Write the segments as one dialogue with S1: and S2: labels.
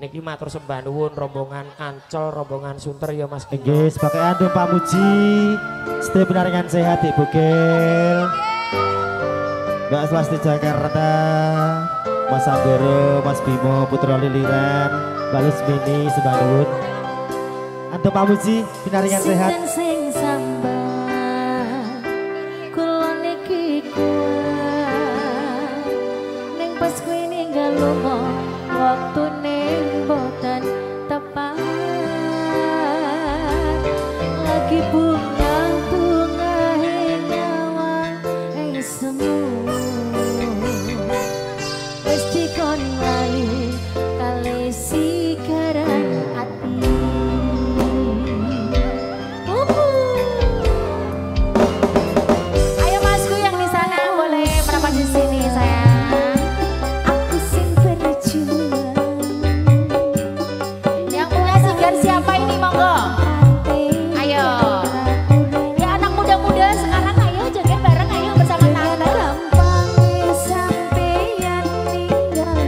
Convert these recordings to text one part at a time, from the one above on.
S1: Niki matur sembah nuwun rombongan Ancol, rombongan Sunter ya Mas Gino.
S2: Nggih, sebagai antum Pak Muji, setia benaringan sehat Ibu Gel. Mbak Swasti Jakarta, Mas Ambero, Mas Bimo, Putra Liliran, Mbak Lusmini, sembah nuwun. Antum Pak Muji, benaringan sehat.
S3: Sing sambat, kula niki kuat. Ning pas kuwi ninggal lunga, waktune boten tepat. Lagi bunga-bunga nyawang semu. Wis dikon lali kali sigaran ati. Ayo Masku yang di sana boleh merapat di sini sayang. Aku sing berjuang. Yang punya sigar siapa ini monggo? Ayo. Ya anak muda-muda sekarang ayo joget bareng ayo bersama tante. Gampang sampeyan tinggal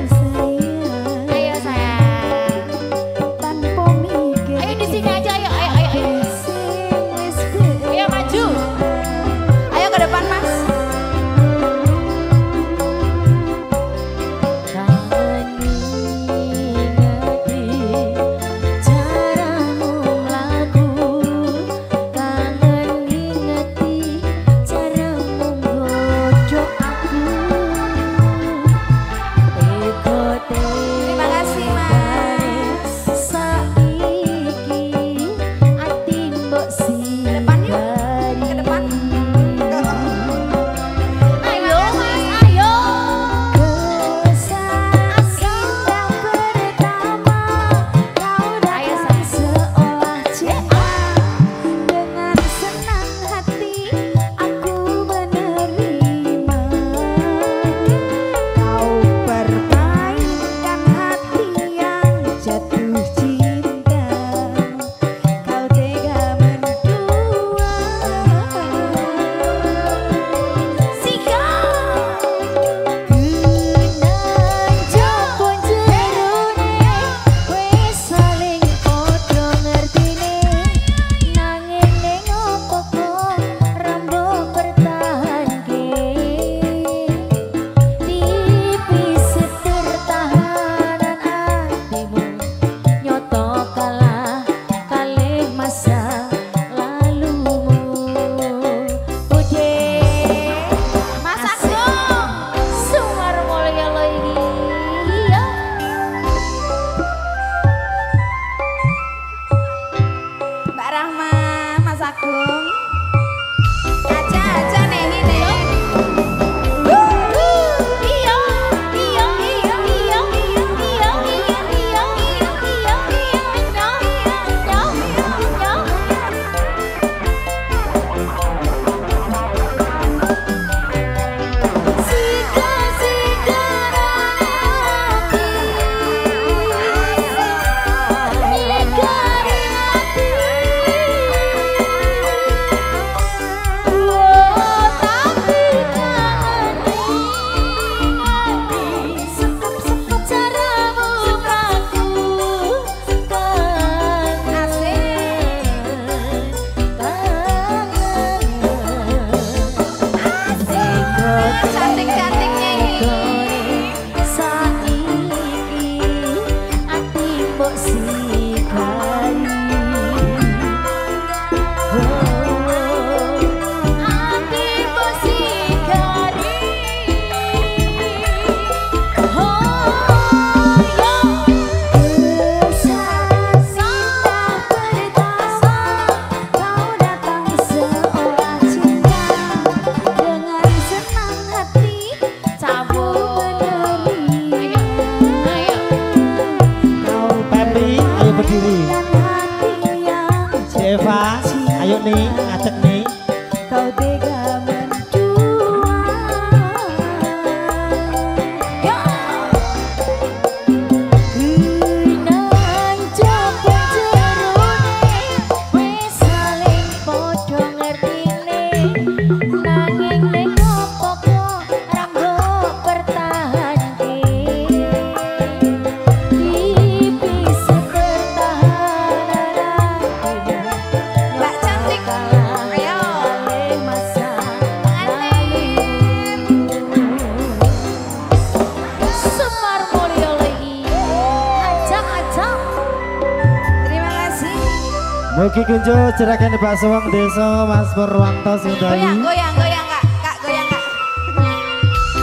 S2: Mugi kunjuk jerakan di Pak Suwang Desa Mas Purwanto Sundari.
S3: Goyang, goyang, goyang kak, kak goyang kak.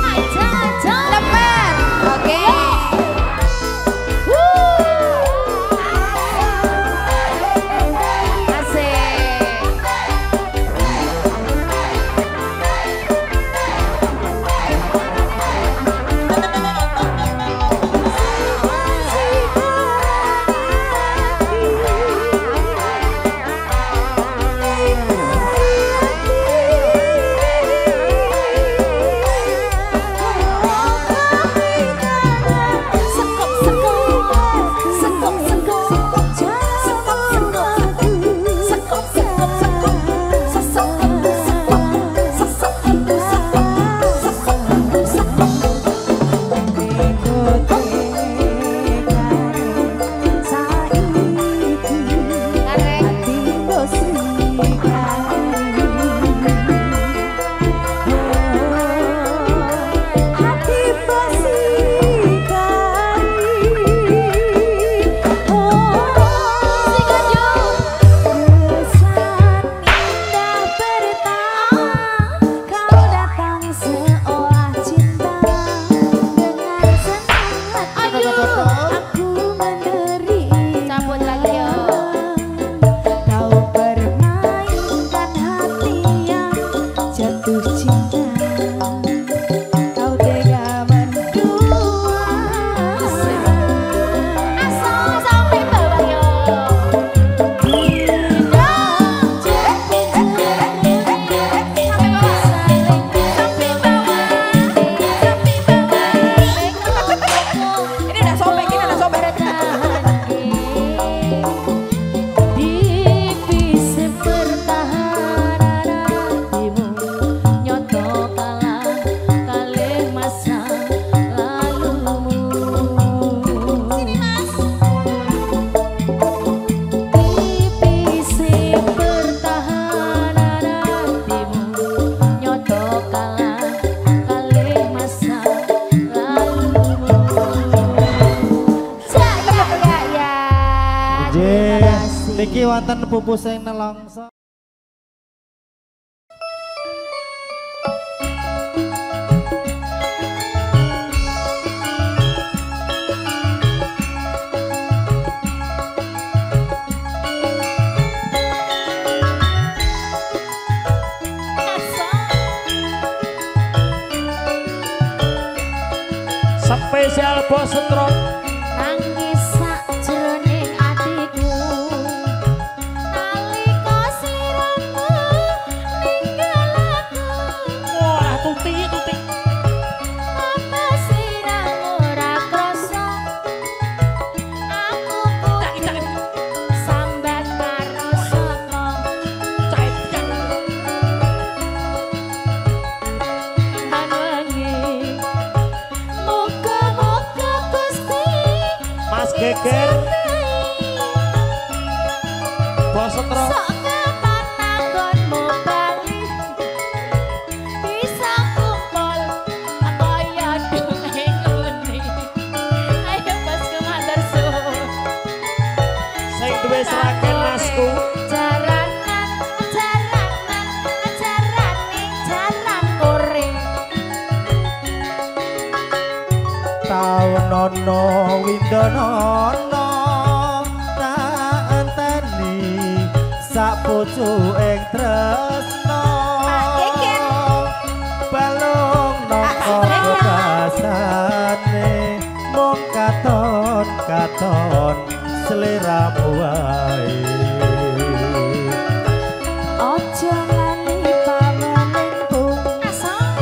S3: Aja, aja. Leper, oke.
S2: Niki wonten pupus sing nelongso.
S1: Spesial Bos Setron.
S3: Nangis sakjroning atiku nalika siramu ninggal aku.
S1: Wah, tuti.
S3: Apa siramu ora krasa aku kudu sambat karo sapa manwangi. Muga-muga Gusti
S1: Mas Geger Bos Setron.
S3: sok kapan anggonmu bali bisa kumpul kaya dunge ngene. Ayo Mas Komander Sun.
S1: Sing duwe seragen Masku.
S3: Jaran kore.
S2: Taun nono windonono tak enteni sak pucuking tresno balung noko bekasane mung katon seliramu wae.
S3: Ojo lali paweling bung asal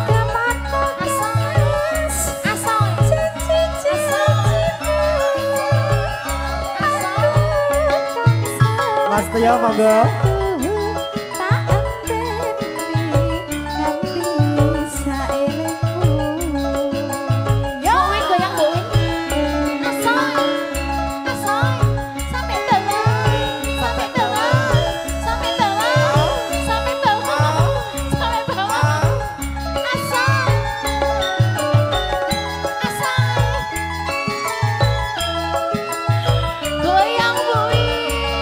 S3: kemana asal cici
S2: Mas Tio monggo.
S3: tak enteni nganti saelengku. Yo wing goyang wing asal sampai bawah sampai bawah sampai bawah sampai bawah sampai bawah asal goyang wing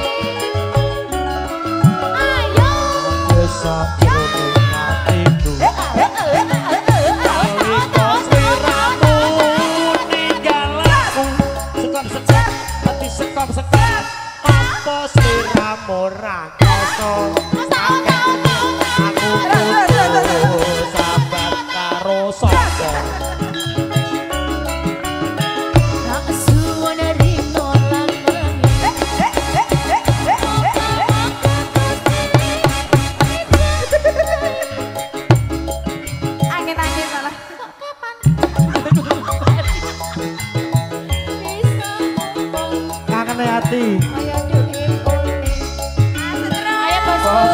S2: Sari.
S3: Ayo bos.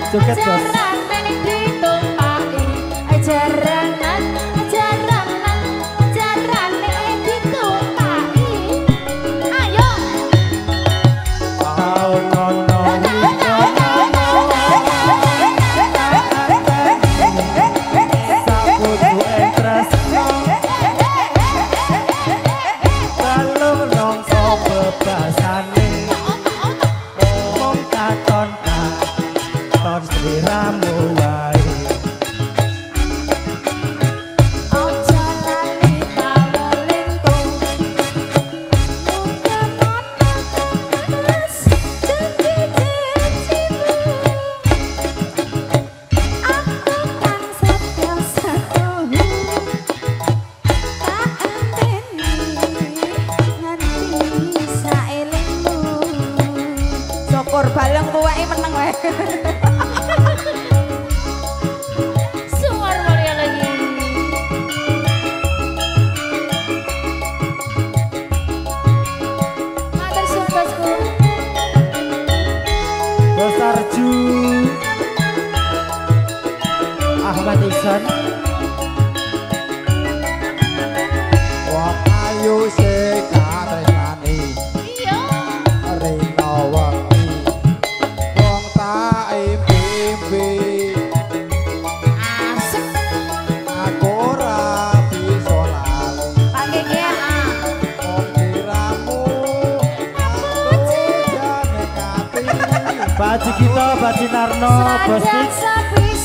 S2: Joget bos.
S4: Baleng tuweke meneng wae.
S3: Suar mulia lagi. Matur suwun bosku.
S2: Bos Arju. Ahmad Iksan.
S5: Wong ayu sing katresnani.
S3: Iya.
S5: Rena wengi. Wong tak impi-impi.
S3: Asik.
S5: Aku ora bisa lali.
S3: Pakai GA.
S5: Wong diramu. Aku jane kati.
S2: Pak Haji Gito, Pak Haji Narno, Bos Tik,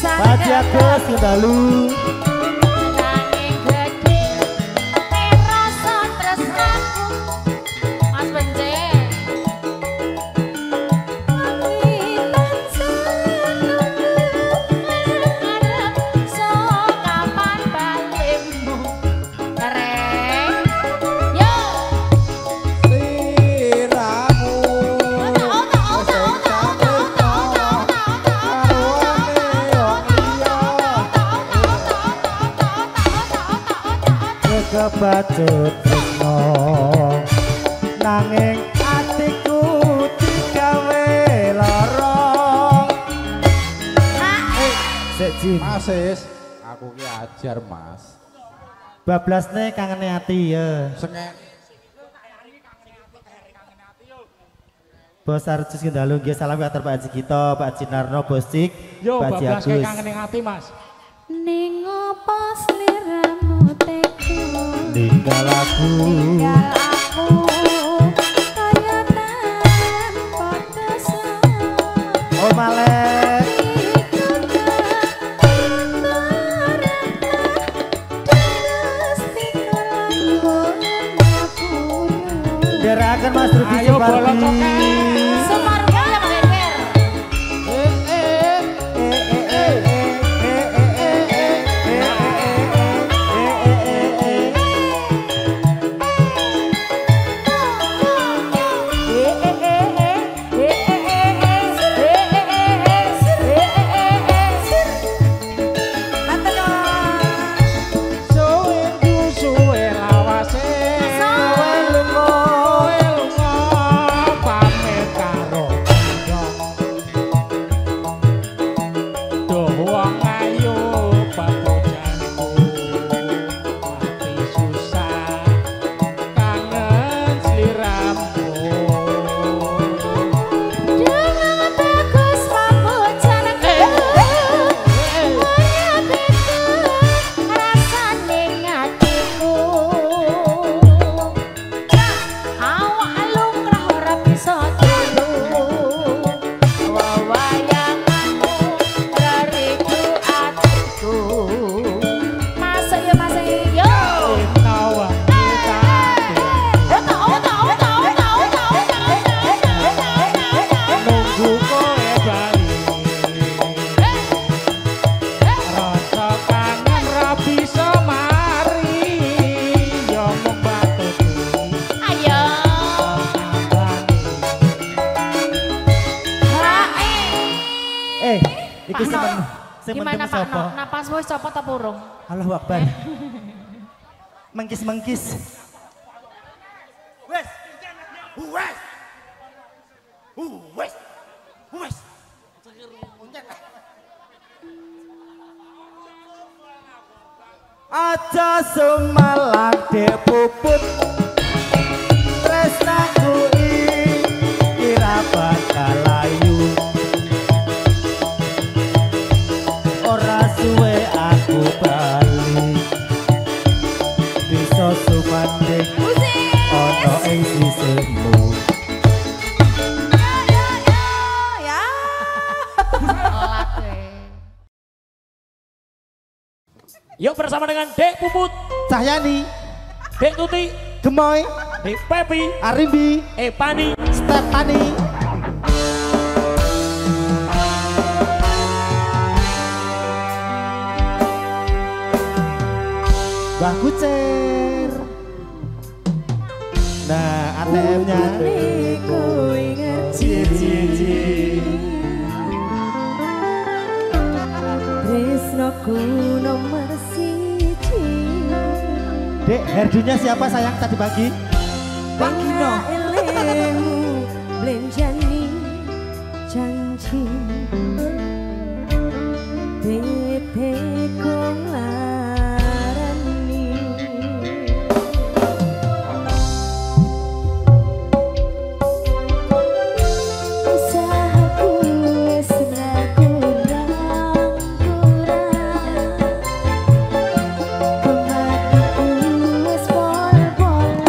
S2: Pak Haji Agus, Kendalu. Kebacut tresno nanging atiku digawe lara. Sik Jin,
S5: Mas Is, aku ki ajar Mas.
S2: bablasne kangene ati ya.
S5: Sengen
S2: Bos Arjus Kendalu nggih salam katur Pak Haji Gito, Pak Haji Narno, Bos Tik, Pak Haji Agus.
S6: Kangen ati Mas.
S4: Ning opo sliramu teko
S2: Tinggal aku.
S4: tinggal aku kaya tanpa dosa.
S2: Oh malek. Derakan Mas Rudi
S6: Ayo bolong
S2: Supardi.
S3: Semar mulia Pak Heger.
S6: Suwe lawase. Suwe lunga pamit karo Duh wong ayu papujanku mati susah kangen sliramu.
S3: Jangan bagus papujanku. Rasane ngatiku. Awak lumrah ora bisa turu. Wawayanganmu rariku atiku. Masuk ya masuk yo.
S6: Nawa kita nunggu kowe bali. Rasa kangen ra bisa mari yo mung batuti.
S3: Ayo.
S2: Iki sing
S3: Gimana
S2: penting
S3: Pak
S2: sapa?
S3: No? Napas wis copot apa urung?
S2: Allahu Akbar. Mengkis-mengkis. Wes. bisa sumalang dek puput tresnaku kira bakal layu ora suwe aku bali bisa sumanding ono ing sisihmu.
S1: Yuk bersama dengan Dek Puput,
S2: Cahyani,
S1: Dek Tuti,
S2: Gemoy,
S1: Dek Pepi,
S2: Arimbi,
S1: Pani,
S2: Stepani. Mbah Kucer. Nah, ATM-nya.
S4: Tresnoku nomor siji.
S2: Dek, herdunya siapa sayang tadi pagi?
S4: Bangino elemu blenjani janji bebe kong larani usahaku wis ra kurang kematiku wis pol-polan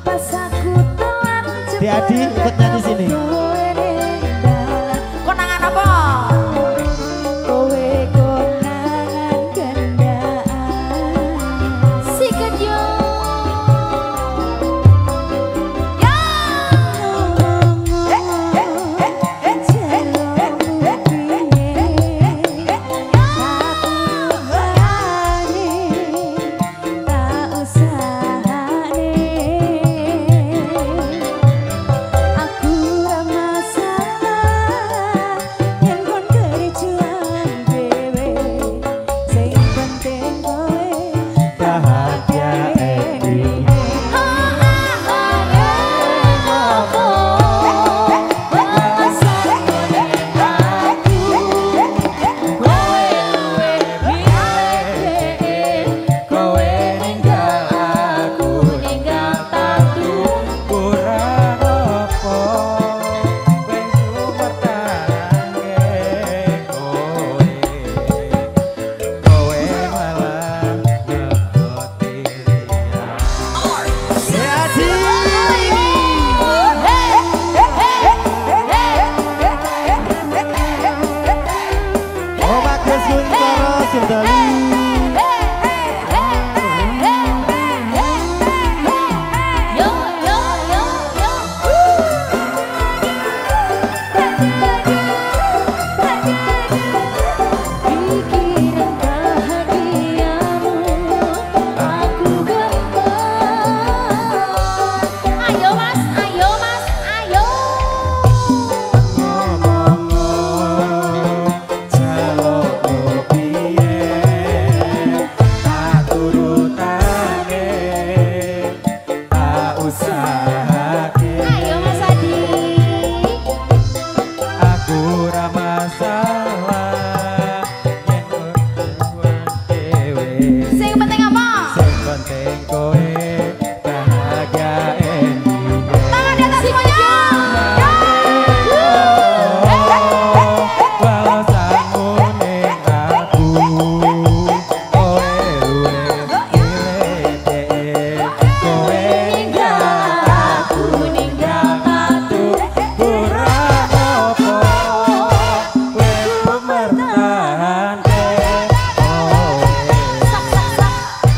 S4: pas aku telan
S2: Adi ikut nyanyi sini.
S3: Konangan apa?
S4: Kowe konangan gendaan
S3: Si Kejo. Ya.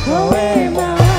S4: Kowe mau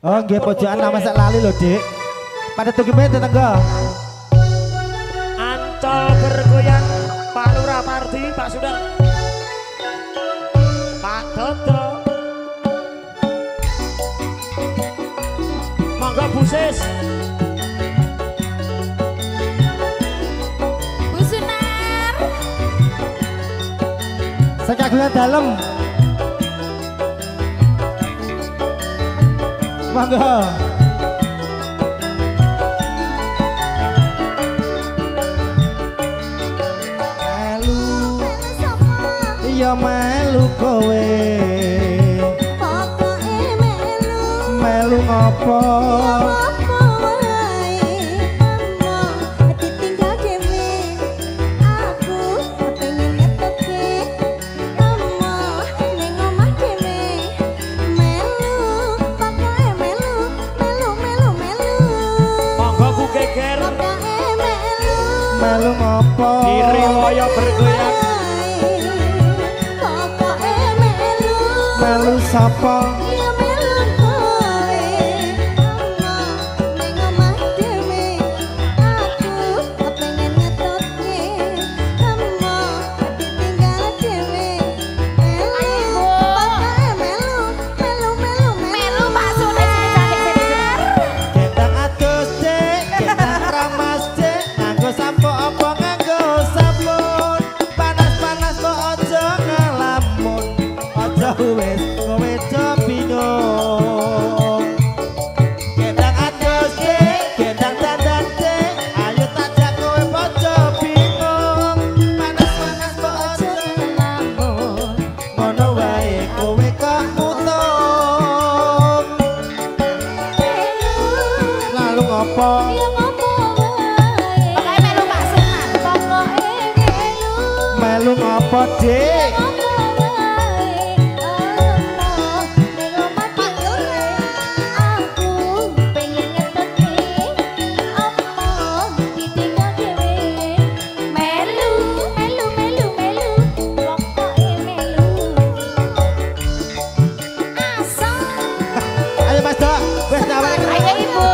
S2: Oh nggih pojokan nama sak lali lho Dik. Pada tuh gimana tetangga?
S1: Ancol bergoyang Pak Lurah Pardi, Pak Sudang, Pak Toto, monggo Bu Sis.
S3: Bu Sunar.
S2: Sekagungan dalem. Monggo. Ya melu kowe
S4: Pokoke melu
S2: melu ngopo
S4: apa wae Amma ditinggal dhewe aku pengen ngeteke Amma ning omah dhewe melu pokoke melu
S1: Monggo Bu Geger
S4: pokoke melu
S2: melu ngopo
S1: diriwaya bergoyang
S4: pokoke melu
S2: melu sapa
S4: ya melu kowe Amma ning omah dhewe aku pengen ngetoke Amma ditinggal dhewe melu pokoke melu
S3: Melu Pak Sunar.
S2: gendang atus Dik gendang ramas Dik nganggo sampo apa nganggo sabun panas-panas kok aja ngalamun aja wis kowe aja bingung gendang atus Dik gendang dandan Dik ayo tajak kowe aja bingung panas-panas kok aja ngalamun ngono wae kowe kok mutung lalu ngopo
S4: ya ngopo wae
S3: Pokoknya melu Pak Sunar.
S4: pokoke melu
S2: melu ngopo Dik
S4: ngopo wae Amma ning omah dhewe aku pengen ngetoke Amma ditinggal dhewe melu pokoke melu asal
S2: ayo Mas Dok wis nawar
S3: Ayo Ibu,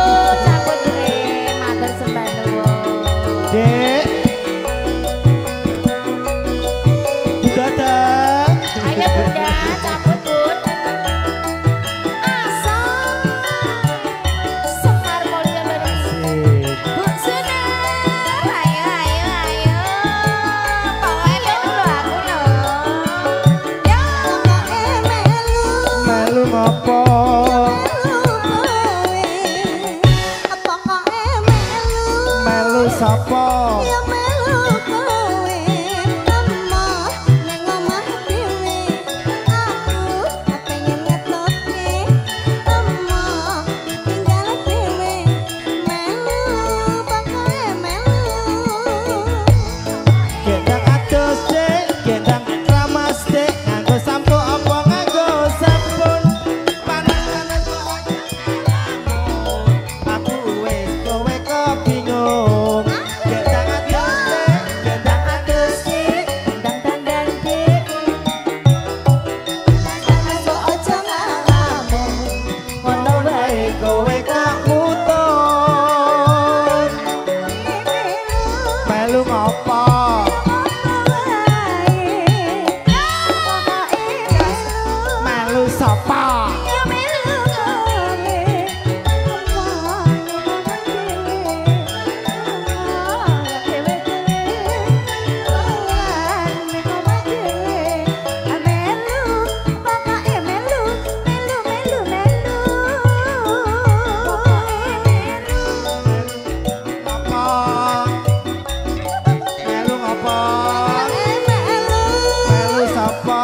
S3: cabut diri, matur sembah nuwun.
S2: Dik dadah
S3: Ayo Bunda, cabut Bun.
S4: asal
S3: Semar Mulya Lurus. Bu Sunar, ayo. Pokoknya melu lho aku lho.
S4: ya pokoke melu
S2: melu ngopo
S4: pokoke melu
S2: melu sapa
S4: ya melu kowe Amma ning omah dhewe aku pengen ngetoke Amma ditinggal dhewe melu pokoke melu
S2: gendang atus Dik gendang ramas Dik nganggo sampo apa nganggo sabun panas-panas kok aja ngalamun aku wis kowe kok bingung gendang atus Dik gendang atus Dik
S3: Dang dandan dik.
S4: Aso aja ngalamun
S2: ngono wae kowe kok mutung melu ngopo melu sapa apa melu ngopo melu sapa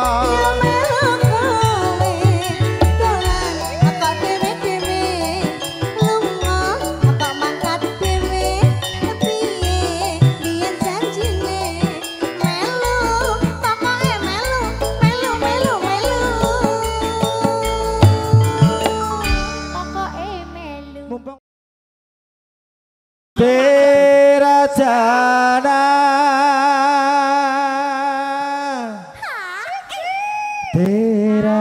S2: mumpung Derajana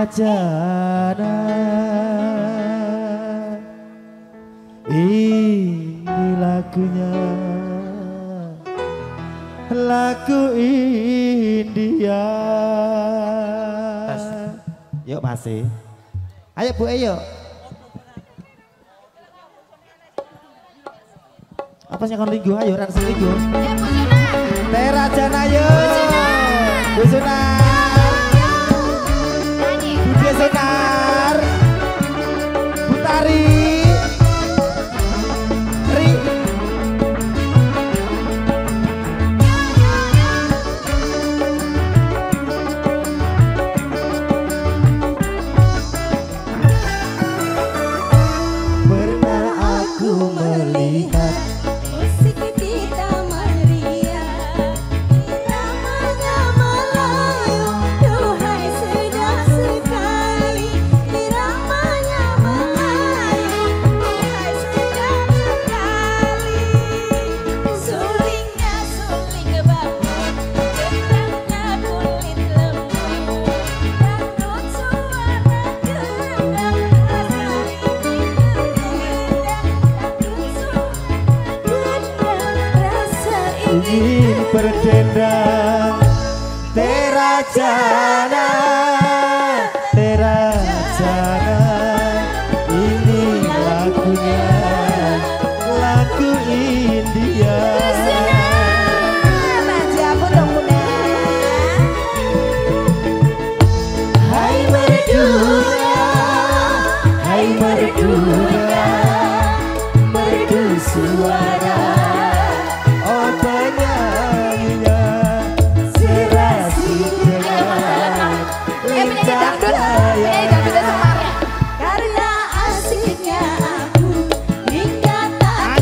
S2: Derajana lagu India. Yuk masih. Ayo Bu Eyo. Apa sih kon linggo ayo ran sing linggo. Tera Jana ayo. Bu Sunar. Bu Sunar. Bu Tari.
S4: Melihat musik di taman ria, namanya Melayu, duhai sedap sekali. Namanya Melayu, duhai sedap sekali. Sulingnya suling bambu, gendangnya kulit lembu, dangdut suara gendang, rasa
S2: ingin berdendang. Tera Jana, Tera Jana, ini lagunya, lagu India. Hai merdunya, hai merdunya, merdu suara.
S4: Karena asiknya aku hingga tak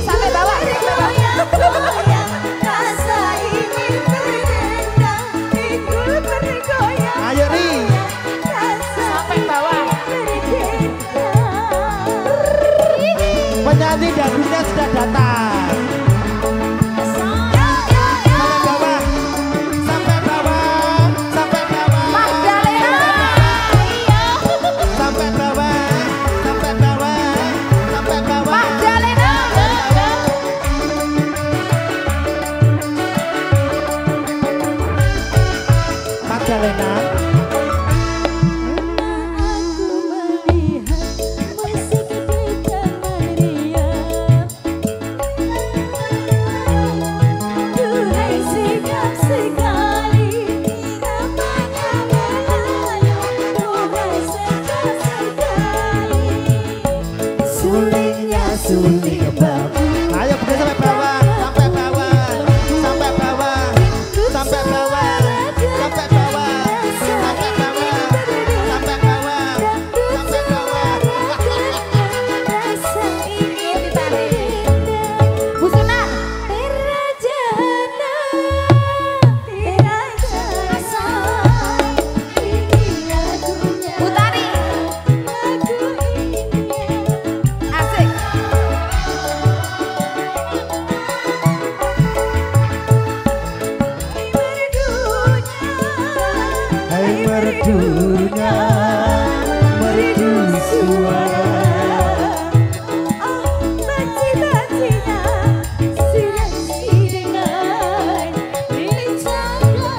S4: sampai bawah goyang, rasa ingin berdendang, pikul bergoyang.
S2: Ayo Ri.
S3: Sampai bawah.
S2: Penyanyi dangdutnya sudah datang. Magdalena.
S4: Aku melihat musik di taman ria, duhai sedap sekali. Namanya Melayu, duhai sedap sekali.
S2: Sulingnya suling bambu. Ayo pergi sampai bawah, sampai bawah, sampai bawah, sampai bawah, sampai bawah, sampai bawah, sampai bawah, sampai bawah.
S4: Rasa ingin berdendang. Bu Sunar. Tera Jana, Tera Jana, ini lagunya,
S3: Bu Tari.
S4: lagu India.
S3: Asik.
S2: Hai merdunya, merdu suara.
S4: Baci-bacinya sudah sidengan, milik cahaya.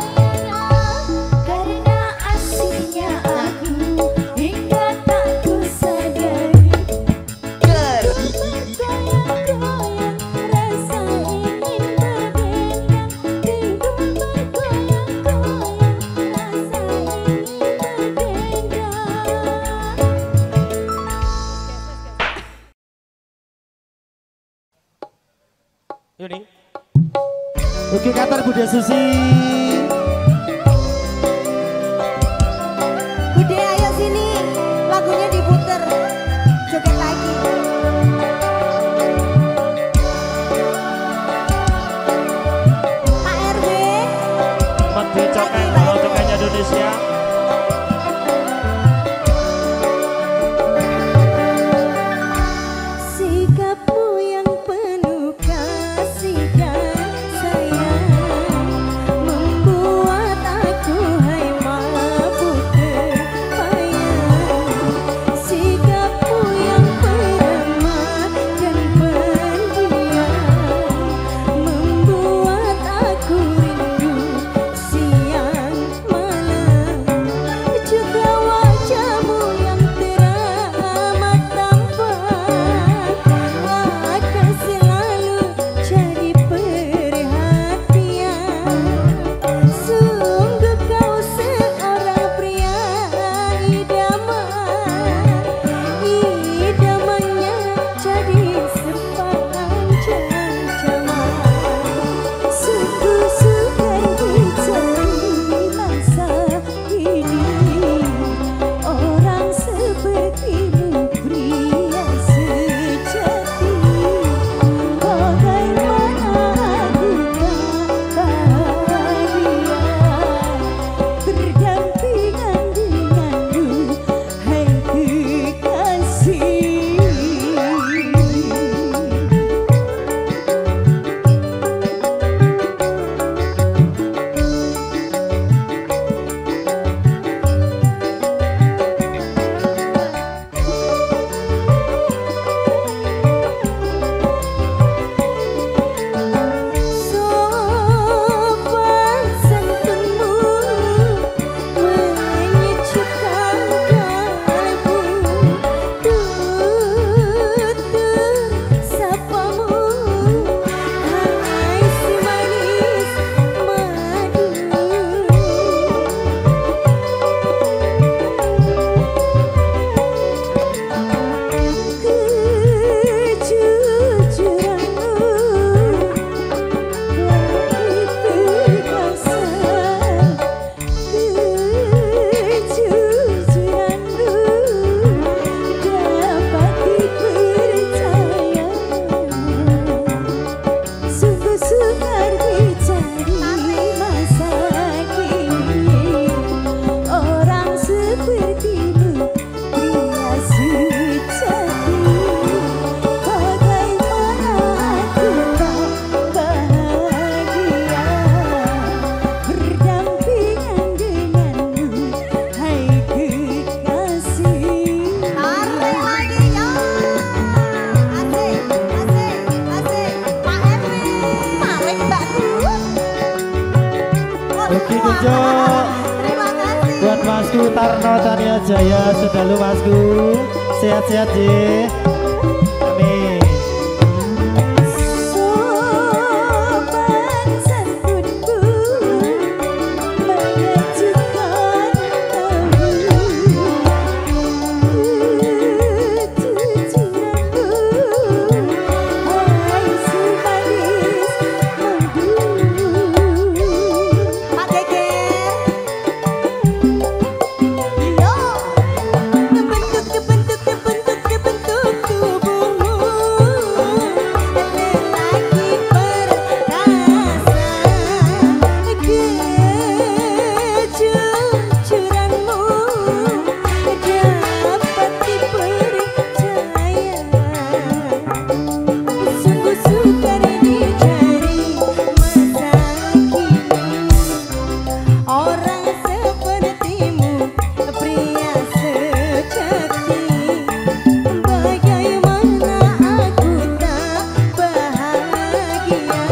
S4: Karena asiknya aku hingga tak kusadari. Goyang-goyang, rasa ingin berdendang, tidur bergoyang-goyang, rasa ingin berdendang.
S1: Yuni.
S2: Oke Qatar Bunda Susi.
S4: Bude ayo sini, lagunya diputer, joget lagi. Pak RW,
S1: Menteri Cokan Kalau Cokannya Indonesia.
S4: sikapmu yang penuh kasih dan sayang membuat aku hai mabuk terbayang. Sikapmu yang peramah dan pendiam
S2: Luki kunjuk
S4: Terima kasih.
S2: buat Masku Tarno Tania Jaya, sedalu Masku, sehat-sehat deh. Amin.
S4: Sopan santunku mengajukan cucianmu, hai si manis madu. Pak Geger, yo kebentuk tubuhmu lelaki perkasa, kejujuranmu dapat dipercaya. Sungguh sukar dicari masa kini orang sepertimu, pria sejati. Bagaimana aku tak bahagia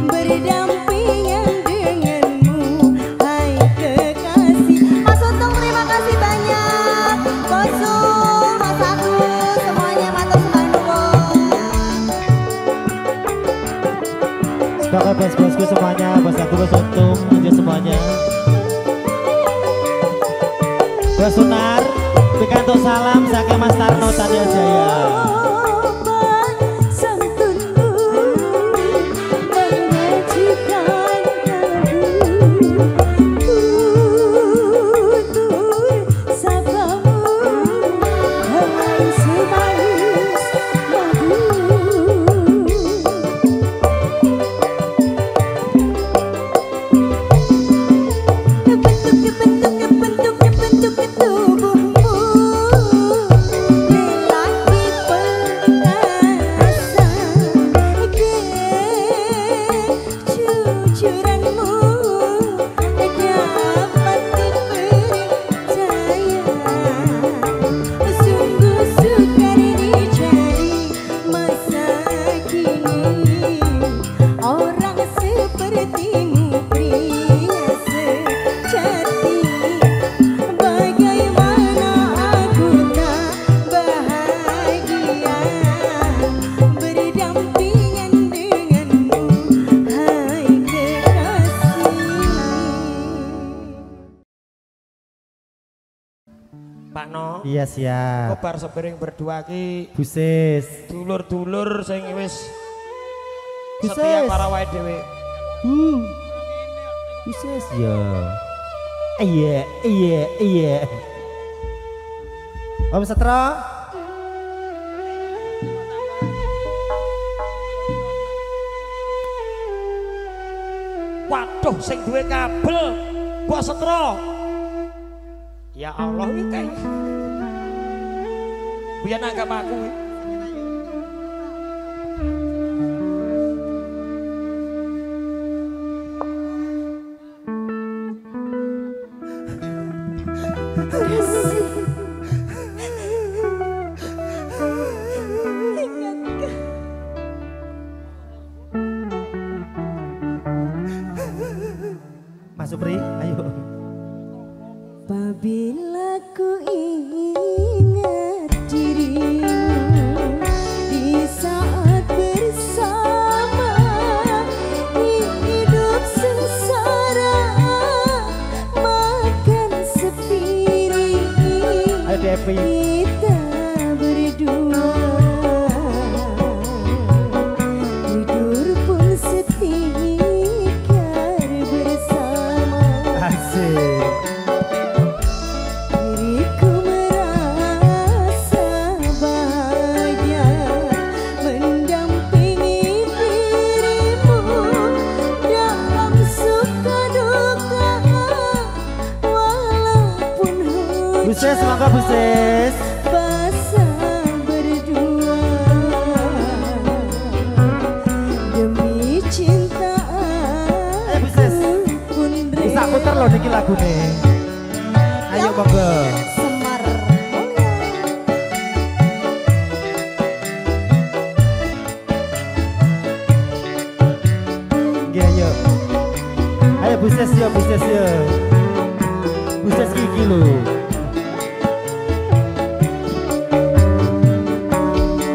S4: berdampingan denganmu, hai kekasih. Mas Untung terima kasih banyak. Bosum, Mas Agus, semuanya matur sembah nuwun.
S2: Semoga bos-bosku semuanya, bos aku, bos Untung, aja semuanya. Bos Sunar, pikantuk salam saking Mas Tarno Tania Jaya.
S4: Sopan santunmu mengajukan tutur sapamu, hai si manis madu. Bentuk tubuhmu lelaki perkasa, kejujuranmu dapat dipercaya. Sungguh sukar dicari masa kini orang sepertimu, pria sejati. Bagaimana aku tak bahagia berdampingan denganmu, hai kekasih.
S1: Pak No,
S2: Iya siap.
S1: kobar sepiring berdua ki
S2: Busis.
S1: dulur-dulur sing wis
S2: Busis.
S1: setia para wae dhewe.
S2: Busis ya. Iya, iya, iya. Om Setro.
S1: Waduh sing duwe kabel Mbok Setro. Ya Allah iki kae. Biyen anggap aku iki.
S2: Mas Supri, ayo.
S4: Apabila ku ingat dirimu di saat bersama, hidup sengsara makan sepiring.
S2: Ayo Devi.
S4: Kita berdua tidur pun setikar bersama.
S2: Asik.
S4: Diriku merasa bahagia mendampingi dirimu dalam suka duka, walaupun
S2: Busis,
S4: hujan
S2: semoga Busis.
S4: basah berdua demi cinta
S2: Busis.
S4: aku pun
S2: Bisa puter loh niki lagune. Ayo monggo.
S4: Semar
S2: Nggih ayo. Ayo Buses ya, buses ya. Buses gigi lo.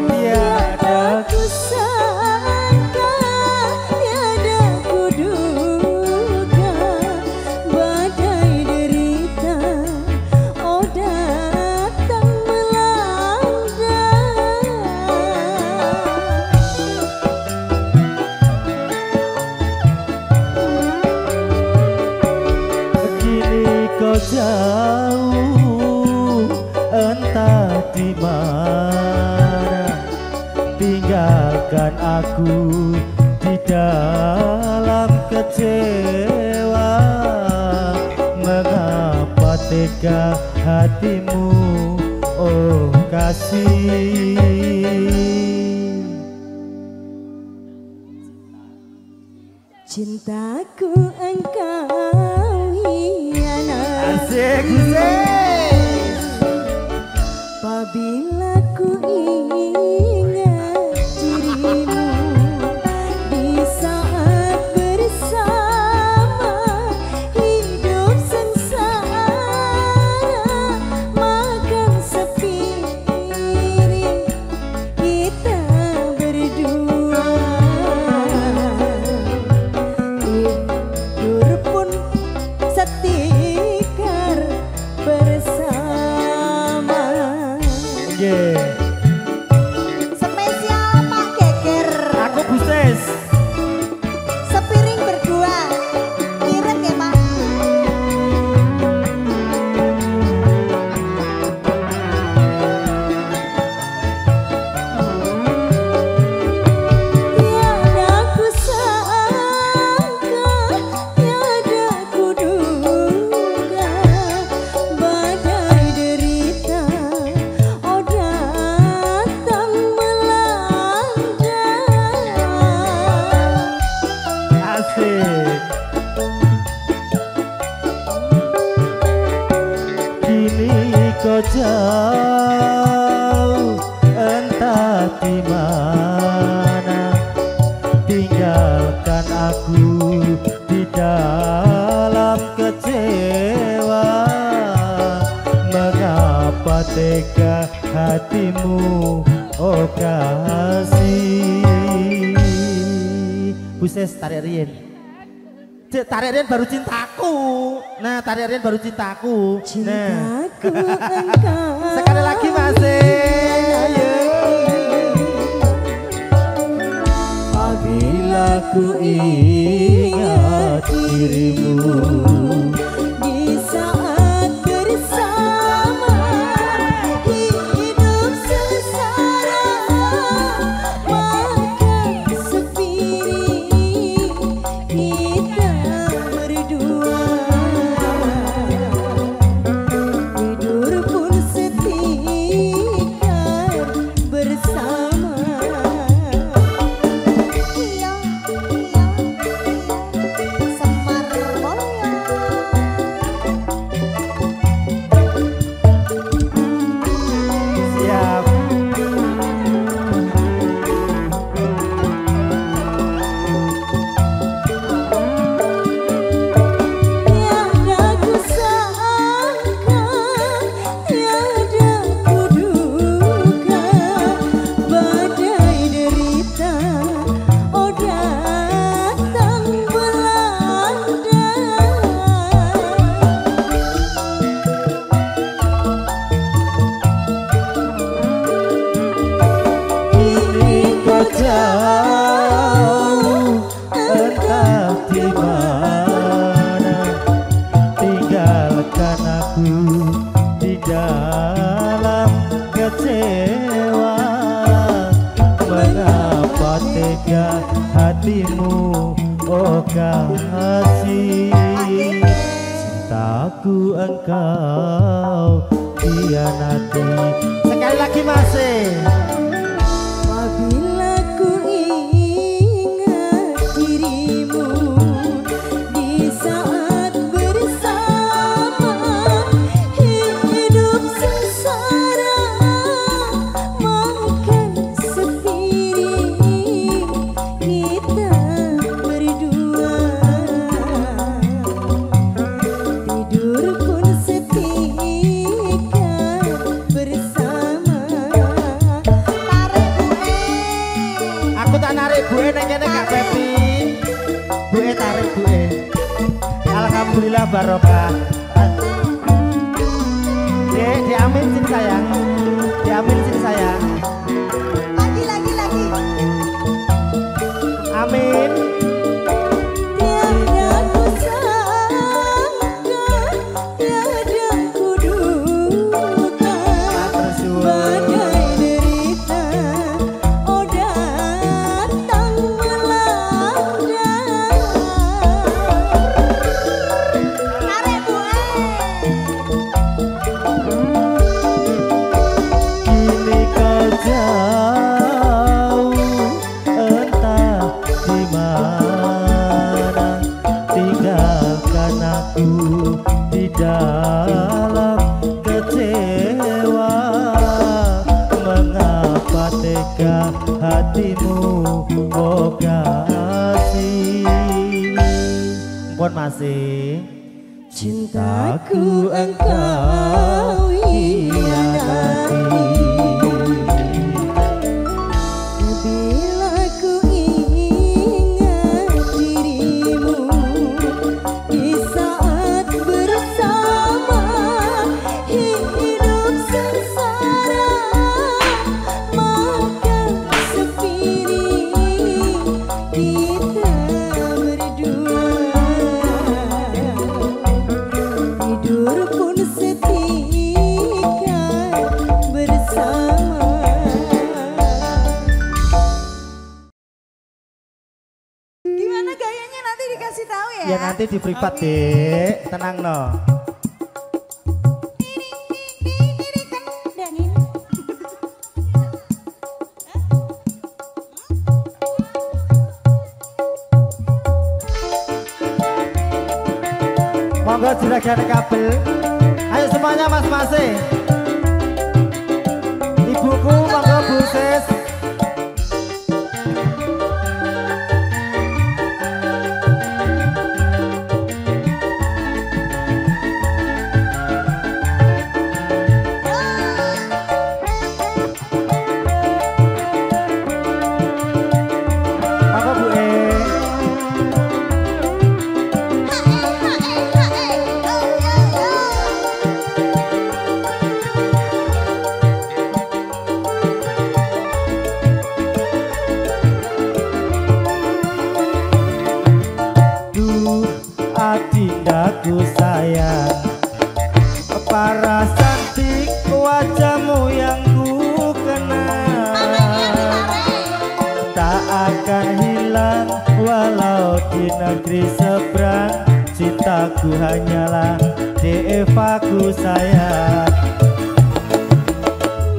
S4: Tiada ku sangka, tiada ku duga, badai derita, oh datang melanda.
S2: Kini kau jauh, entah di mana, tinggalkan aku di dalam kecewa. Mengapa tega hatimu, oh kasih?
S4: Cintaku engkau hianat.
S2: Asik, asik.
S4: Apabila ku ingat dirimu di saat bersama, hidup sengsara makan sepiring kita berdua. Tidur pun setikar bersama.
S2: Yeah.
S4: Spesial Pak Geger,
S2: Aku buses.
S4: sepiring berdua. Irit ya Pak. Tiada ku sangka, tiada ku duga, badai derita, oh datang melanda.
S2: Asik. Kini kau jauh, entah di mana, tinggalkan aku di dalam kecewa. Mengapa tega hatimu, oh kasih? Buses tarik rien. Cek tarik rien baru cintaku. Nah, tarik rien baru cintaku. Nah,
S4: Cintaku engkau.
S2: sekali lagi masih. Apabila ku ingat dirimu
S4: Di saat bersama, hidup sengsara makan sepiring kita berdua. Tidur pun setikar bersama. Iya, Semar Mulya.
S2: siap.
S4: Tiada ku sangka, tiada ku duga, badai derita, oh datang melanda.
S2: Kini kau jauh, entah di mana, tinggalkan aku di dalam kecewa. Mengapa tega hatimu, oh kasih? Cintaku engkau hianati. Sekali lagi masih.
S4: Apabila ku ingat dirimu di saat bersama, hidup sengsara makan sepiring kita berdua.
S2: Alhamdulillah barokah. Dek, diamin sini sayang. Diamin sini sayang.
S4: Lagi.
S2: Amin.
S4: Tiada ku sangka, tiada ku duga, badai derita, oh datang melanda. Arek Bu
S2: Kini kau jauh, entah di mana, tinggalkan aku di dalam kecewa. Mengapa tega hatimu, oh kasih? Mpun masih cintaku engkau hianati.
S4: Bila ku ingat dirimu di saat bersama, hidup sengsara makan sepiring kita berdua. Tidur pun setika bersama. Gimana gayanya nanti dikasih tahu ya?
S2: Ya nanti di privat dek, tenang no.
S4: Dangin.
S2: Monggo juragan kabel. Ayo semuanya mas-mase. Ibuku monggo Bu Sis. Monggo Bu E. Duh, adindaku sayang, paras cantik wajahmu yang ku kenal, tak akan hilang walau di negeri seberang. Cintaku hanyalah Devaku sayang.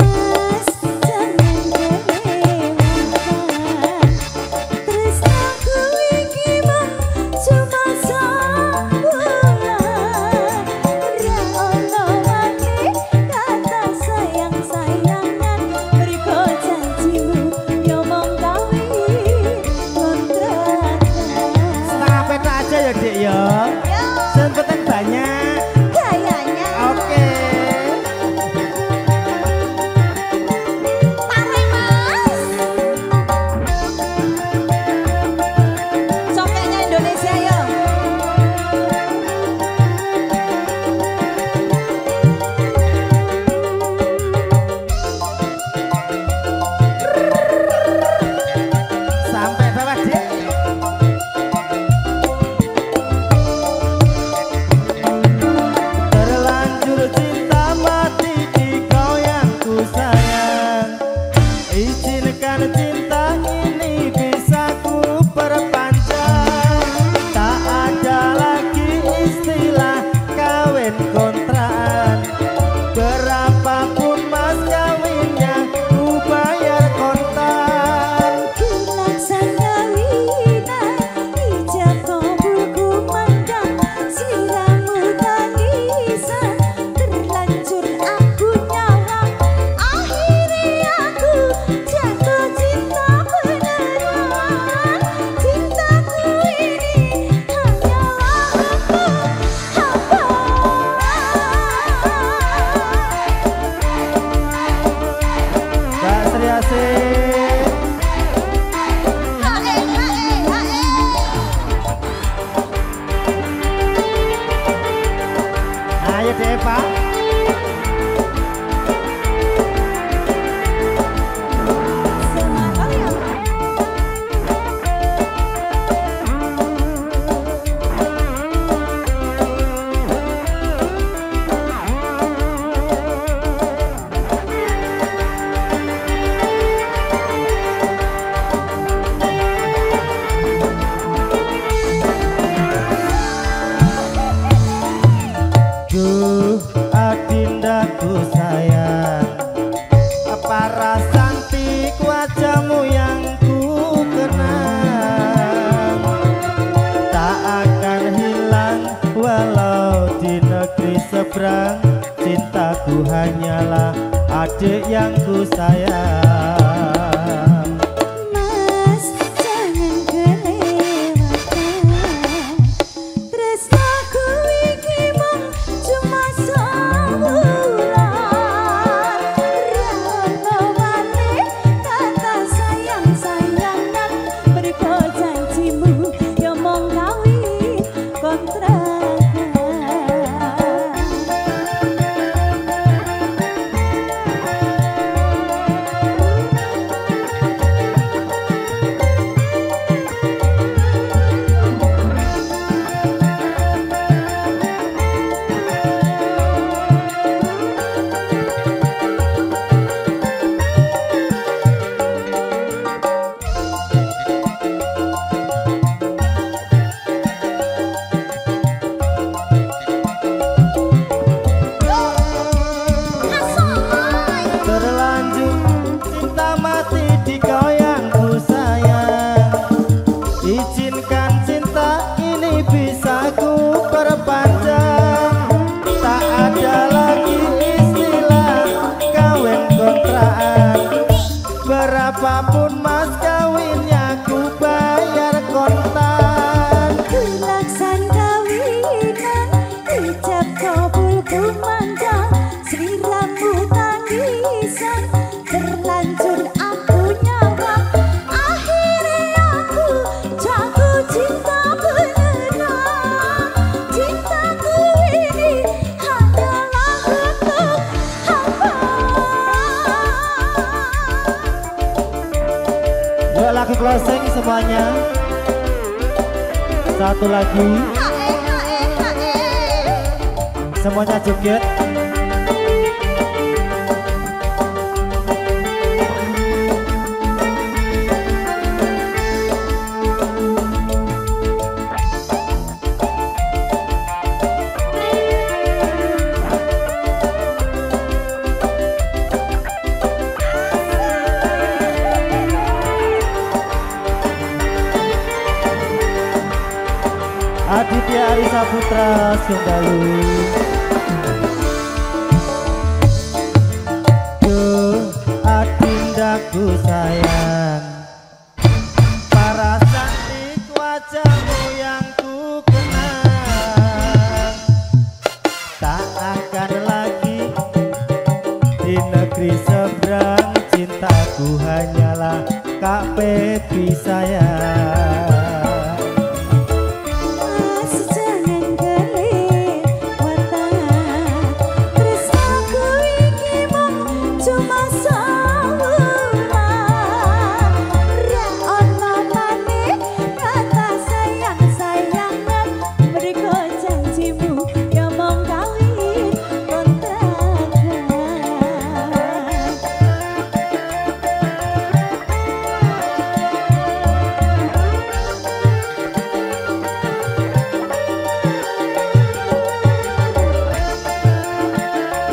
S4: Mas jangan kelewatan, tresnaku iki mung cuma sabulan. Ra ono maneh kata sayang-sayangan, mriko janjimu nyomong kawin kontrakan.
S2: Setengah peta aja ya dek ya.
S4: Yo,
S2: Yang penting banyak.
S4: gayanya.
S2: Oke. Ade Pak.
S4: Semangat ya.
S2: Duh adindaku sayang, apa rasantik wajahmu yang ku kenang, tak akan hilang walau di negeri seberang. Cintaku hanyalah adik yang ku sayang.
S4: Mas jangan kelewatan, tresnaku iki mung cuma sawulan. Rano maneh kata sayang-sayangan, mergo janjimu ya mung kawin kontrakan.
S2: Terlanjur cinta mati di kau yang ku sayang. Izinkan cinta ini bisa ku perpanjang. Tak ada lagi istilah kawin kontrakan. Berapapun mas kawinnya ku bayar kontan.
S4: Kulaksan kawinan, ijab kabul kumandang, siramu tangisan, terlanjur aku nyawang. Akhirnya aku jatuh cinta beneran. Cintaku ini hanyalah untuk hamba.
S2: Yuk lagi closing semuanya. Satu lagi, semuanya joget. Aditya Arisa Putra Sunggalu. Duh adindaku sayang, para cantik wajahmu yang ku kenang, tak akan lagi di negeri seberang. Cintaku hanyalah Kak Pepi sayang.
S4: Mas jangan kelewatan, tresnaku iki mung cuma sawulan. Ra ono maneh kata sayang-sayangan, mergo janjimu ya mung kawin kontrakan.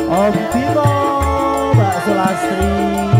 S2: Om Bimo, Mbak Sulastri.